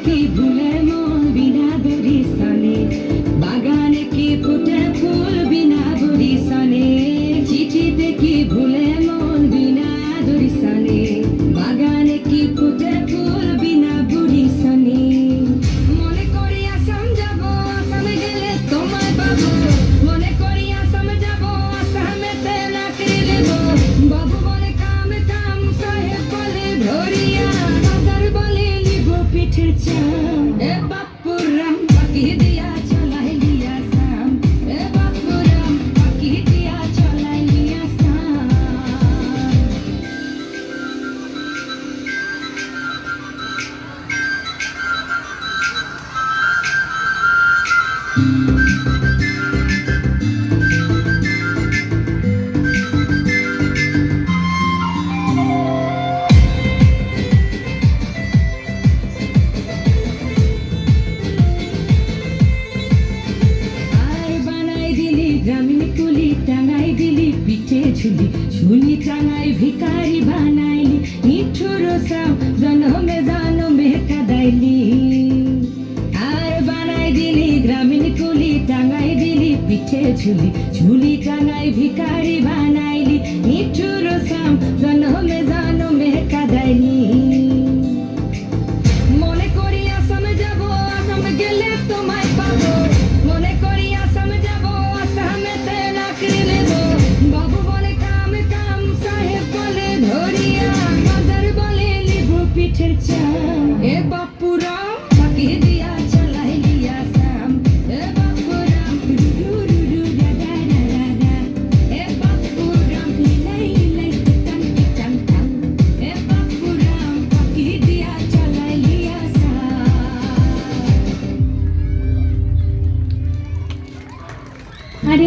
কি ভুলে মন বিনা দরিশনে, বাগানে কি ফুটে ফুল বিনা দরিশনে, চিঠিতে কি ভুলে মন বিনা দরিশনে, বাগানে কি ফুটে ফুল বিনা দরিশনে। মনে করি আসাম যাব, আসামে গেলে তোমায় পাবো, মনে করি আসাম যাব, আসামেতে নাকি দেব, বাবু বলে কাম কাম, সাহেব বলে ধরিয়া, সাদার বলে নিব পিঠের চাম। এ বাপুরাম পাখি দিয়া চলাই লিয়া সাম, এ বাপুরাম পাখি দিয়া চলাই লিয়া সাম। আর বানাই দিলি গ্রামীণ কুলি, টাঙাই দিলি পিঠে ঝুলি, ঝুলি টাঙাই ভিখারি বানাইলি, নিঠুর সাম জনমে জনমে কাদাইলি। আর বানাই দিলি গ্রামীণ কুলি, টাঙাই দিলি পিঠে ঝুলি, ঝুলি টাঙাই ভিখারি বানাইলি, নিঠুর সাম জনমে জনমে কাদাইলি। মনে করি আসামে যাব, আসামে গেলে তোমায় পাবো, মনে করি আসাম যাব, আসামেতে নাকি নেব, বাবু বলে কাম কাম, সাহেব বলে ধরিয়া, বাজার বলে নিব পিঠের চা।